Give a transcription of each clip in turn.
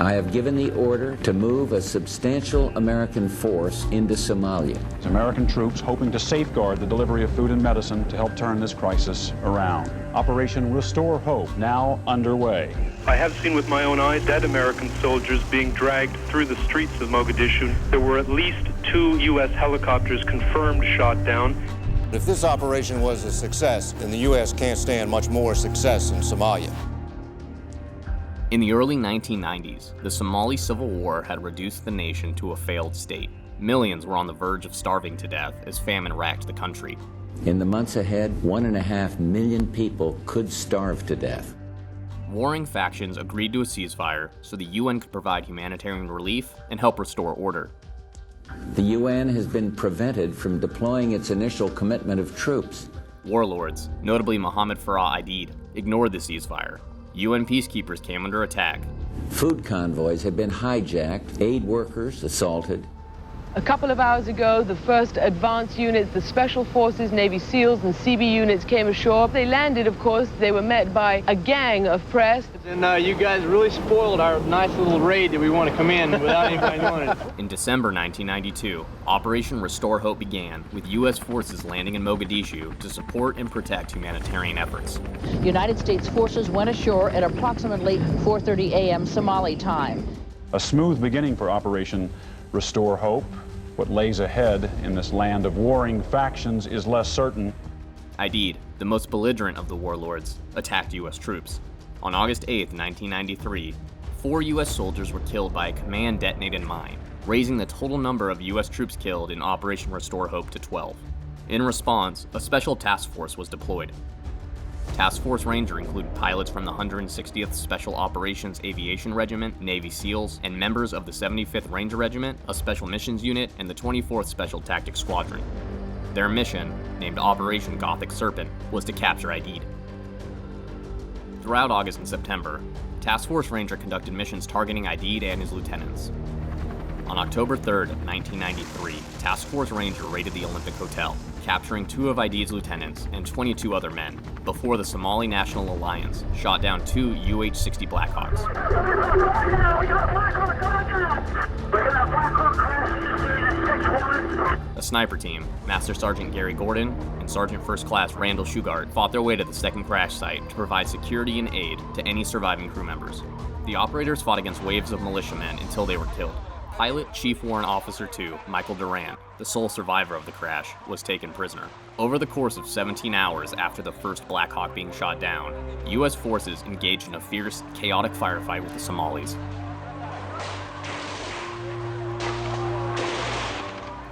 I have given the order to move a substantial American force into Somalia. American troops hoping to safeguard the delivery of food and medicine to help turn this crisis around. Operation Restore Hope now underway. I have seen with my own eyes dead American soldiers being dragged through the streets of Mogadishu. There were at least 2 U.S. helicopters confirmed shot down. If this operation was a success, then the U.S. can't stand much more success in Somalia. In the early 1990s, the Somali Civil War had reduced the nation to a failed state. Millions were on the verge of starving to death as famine racked the country. In the months ahead, 1.5 million people could starve to death. Warring factions agreed to a ceasefire so the UN could provide humanitarian relief and help restore order. The UN has been prevented from deploying its initial commitment of troops. Warlords, notably Mohammed Farah Aidid, ignored the ceasefire. UN peacekeepers came under attack. Food convoys have been hijacked, aid workers assaulted. A couple of hours ago, the first advance units, the Special Forces, Navy SEALs, and CB units came ashore. They landed, of course. They were met by a gang of press. And you guys really spoiled our nice little raid that we want to come in without anybody knowing it. In December 1992, Operation Restore Hope began, with U.S. forces landing in Mogadishu to support and protect humanitarian efforts. United States forces went ashore at approximately 4:30 a.m. Somali time. A smooth beginning for Operation Restore Hope. What lays ahead in this land of warring factions is less certain. Aidid, the most belligerent of the warlords, attacked U.S. troops. On August 8, 1993, 4 U.S. soldiers were killed by a command-detonated mine, raising the total number of U.S. troops killed in Operation Restore Hope to 12. In response, a special task force was deployed. Task Force Ranger included pilots from the 160th Special Operations Aviation Regiment, Navy SEALs, and members of the 75th Ranger Regiment, a Special Missions Unit, and the 24th Special Tactics Squadron. Their mission, named Operation Gothic Serpent, was to capture Aidid. Throughout August and September, Task Force Ranger conducted missions targeting Aidid and his lieutenants. On October 3, 1993, Task Force Ranger raided the Olympic Hotel, capturing 2 of Aidid's lieutenants and 22 other men, before the Somali National Alliance shot down 2 UH-60 Blackhawks. A sniper team, Master Sergeant Gary Gordon and Sergeant First Class Randall Shugart, fought their way to the second crash site to provide security and aid to any surviving crew members. The operators fought against waves of militiamen until they were killed. Pilot Chief Warrant Officer 2, Michael Durant, the sole survivor of the crash, was taken prisoner. Over the course of 17 hours after the first Black Hawk being shot down, U.S. forces engaged in a fierce, chaotic firefight with the Somalis.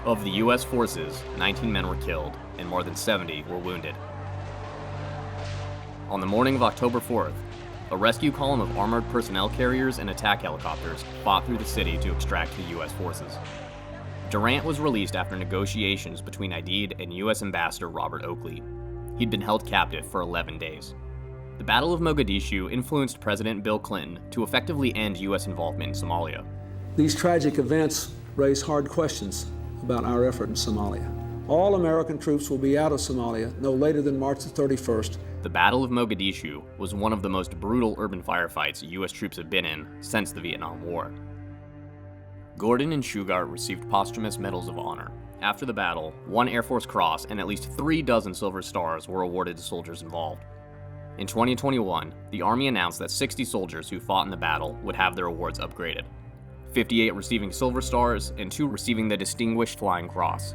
Of the U.S. forces, 19 men were killed, and more than 70 were wounded. On the morning of October 4th, a rescue column of armored personnel carriers and attack helicopters fought through the city to extract the U.S. forces. Durant was released after negotiations between Aidid and U.S. Ambassador Robert Oakley. He'd been held captive for 11 days. The Battle of Mogadishu influenced President Bill Clinton to effectively end U.S. involvement in Somalia. These tragic events raise hard questions about our effort in Somalia. All American troops will be out of Somalia no later than March the 31st. The Battle of Mogadishu was one of the most brutal urban firefights U.S. troops have been in since the Vietnam War. Gordon and Shugart received posthumous medals of honor. After the battle, 1 Air Force Cross and at least 3 dozen Silver Stars were awarded to soldiers involved. In 2021, the Army announced that 60 soldiers who fought in the battle would have their awards upgraded, 58 receiving Silver Stars and 2 receiving the Distinguished Flying Cross.